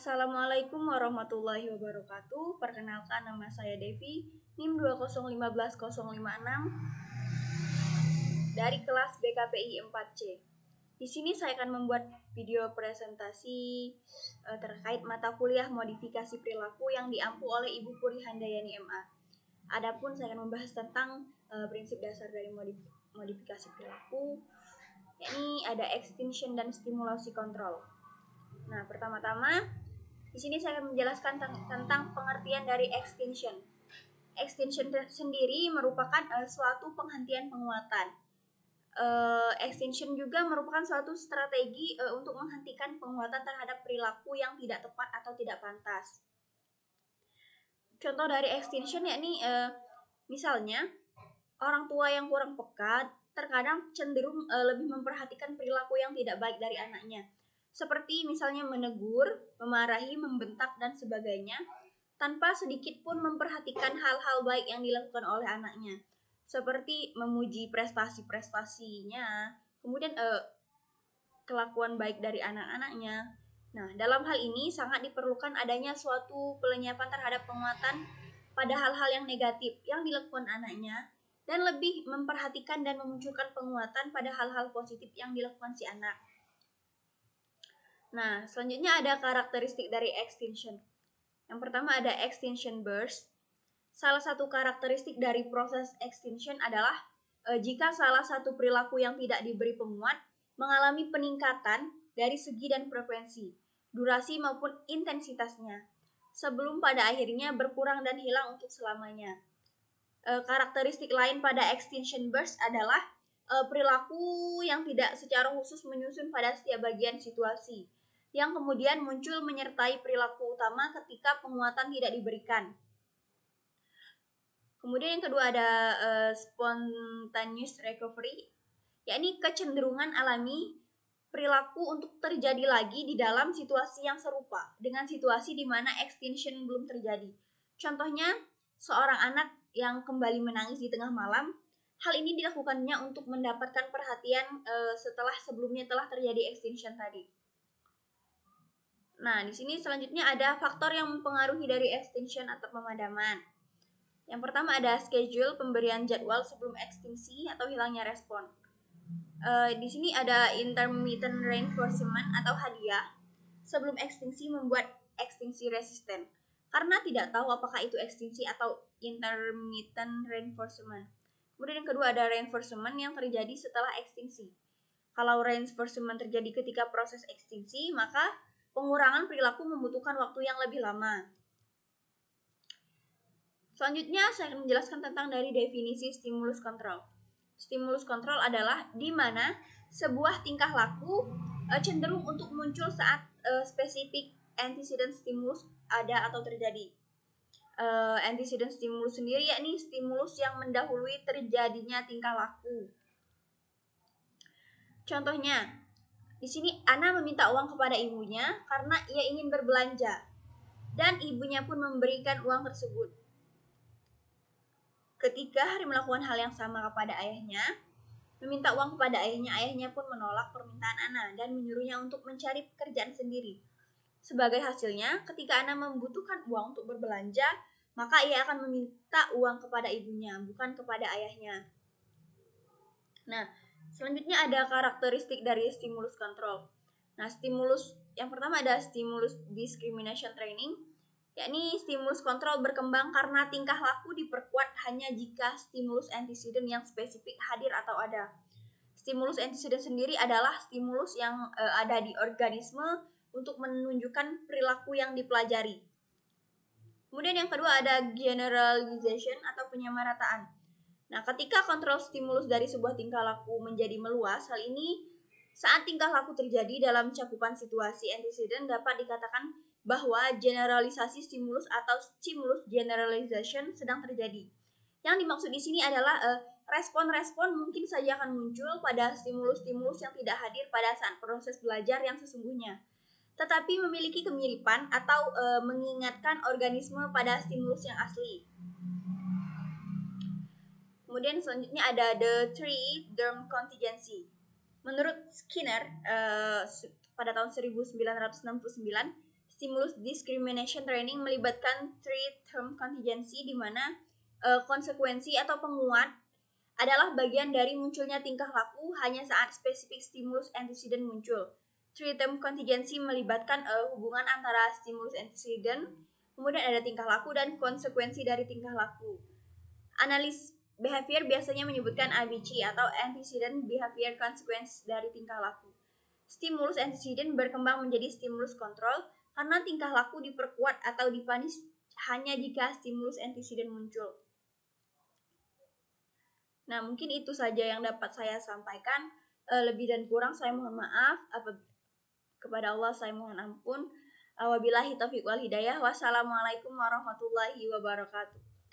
Assalamualaikum warahmatullahi wabarakatuh. Perkenalkan, nama saya Devi, NIM 2015056 dari kelas BKPI 4C. Di sini saya akan membuat video presentasi terkait mata kuliah modifikasi perilaku yang diampu oleh Ibu Puri Handayani MA. Adapun saya akan membahas tentang prinsip dasar dari modifikasi perilaku, yakni ada extinction dan stimulasi kontrol. Nah, pertama-tama di sini saya akan menjelaskan tentang pengertian dari extinction. Extinction sendiri merupakan suatu penghentian penguatan. Extinction juga merupakan suatu strategi untuk menghentikan penguatan terhadap perilaku yang tidak tepat atau tidak pantas. Contoh dari extinction yakni misalnya orang tua yang kurang peka terkadang cenderung lebih memperhatikan perilaku yang tidak baik dari anaknya. Seperti misalnya menegur, memarahi, membentak, dan sebagainya, tanpa sedikit pun memperhatikan hal-hal baik yang dilakukan oleh anaknya. Seperti memuji prestasi-prestasinya, kemudian kelakuan baik dari anak-anaknya. Nah, dalam hal ini sangat diperlukan adanya suatu pelenyapan terhadap penguatan pada hal-hal yang negatif yang dilakukan anaknya, dan lebih memperhatikan dan memunculkan penguatan pada hal-hal positif yang dilakukan si anak. Nah, selanjutnya ada karakteristik dari extinction. Yang pertama ada extinction burst. Salah satu karakteristik dari proses extinction adalah jika salah satu perilaku yang tidak diberi penguat mengalami peningkatan dari segi dan frekuensi, durasi maupun intensitasnya, sebelum pada akhirnya berkurang dan hilang untuk selamanya. Karakteristik lain pada extinction burst adalah perilaku yang tidak secara khusus menyusun pada setiap bagian situasi, yang kemudian muncul menyertai perilaku utama ketika penguatan tidak diberikan. Kemudian yang kedua ada spontaneous recovery, yakni kecenderungan alami perilaku untuk terjadi lagi di dalam situasi yang serupa dengan situasi di mana extinction belum terjadi. Contohnya, seorang anak yang kembali menangis di tengah malam. Hal ini dilakukannya untuk mendapatkan perhatian setelah sebelumnya telah terjadi extinction tadi. Nah, di sini selanjutnya ada faktor yang mempengaruhi dari extinction atau pemadaman. Yang pertama ada schedule, pemberian jadwal sebelum ekstinsi atau hilangnya respon. Di sini ada intermittent reinforcement atau hadiah sebelum ekstinsi membuat ekstinsi resisten, karena tidak tahu apakah itu ekstinsi atau intermittent reinforcement. Kemudian yang kedua ada reinforcement yang terjadi setelah ekstinsi. Kalau reinforcement terjadi ketika proses ekstinsi, maka pengurangan perilaku membutuhkan waktu yang lebih lama. Selanjutnya saya akan menjelaskan tentang dari definisi stimulus kontrol. Stimulus kontrol adalah di mana sebuah tingkah laku cenderung untuk muncul saat spesifik antecedent stimulus ada atau terjadi. Antecedent stimulus sendiri yakni stimulus yang mendahului terjadinya tingkah laku. Contohnya, di sini Ana meminta uang kepada ibunya karena ia ingin berbelanja, dan ibunya pun memberikan uang tersebut. Ketika Hari melakukan hal yang sama kepada ayahnya, meminta uang kepada ayahnya, ayahnya pun menolak permintaan Ana dan menyuruhnya untuk mencari pekerjaan sendiri. Sebagai hasilnya, ketika Ana membutuhkan uang untuk berbelanja, maka ia akan meminta uang kepada ibunya, bukan kepada ayahnya. Nah, selanjutnya ada karakteristik dari stimulus kontrol. Nah, stimulus yang pertama ada stimulus discrimination training, yakni stimulus kontrol berkembang karena tingkah laku diperkuat hanya jika stimulus antecedent yang spesifik hadir atau ada. Stimulus antecedent sendiri adalah stimulus yang ada di organisme untuk menunjukkan perilaku yang dipelajari. Kemudian yang kedua ada generalization atau penyamarataan. Nah, ketika kontrol stimulus dari sebuah tingkah laku menjadi meluas, hal ini saat tingkah laku terjadi dalam cakupan situasi antecedent dapat dikatakan bahwa generalisasi stimulus atau stimulus generalization sedang terjadi. Yang dimaksud di sini adalah respon-respon mungkin saja akan muncul pada stimulus-stimulus yang tidak hadir pada saat proses belajar yang sesungguhnya, tetapi memiliki kemiripan atau mengingatkan organisme pada stimulus yang asli. Kemudian selanjutnya ada the three term contingency. Menurut Skinner pada tahun 1969, stimulus discrimination training melibatkan three term contingency, di mana konsekuensi atau penguat adalah bagian dari munculnya tingkah laku hanya saat spesifik stimulus antecedent muncul. Three term contingency melibatkan hubungan antara stimulus antecedent, kemudian ada tingkah laku dan konsekuensi dari tingkah laku. Analis behavior biasanya menyebutkan ABC atau antecedent behavior consequence dari tingkah laku. Stimulus antecedent berkembang menjadi stimulus kontrol karena tingkah laku diperkuat atau dipanis hanya jika stimulus antecedent muncul. Nah, mungkin itu saja yang dapat saya sampaikan. Lebih dan kurang saya mohon maaf. Kepada Allah saya mohon ampun. Wabillahi taufiq wal hidayah. Wassalamualaikum warahmatullahi wabarakatuh.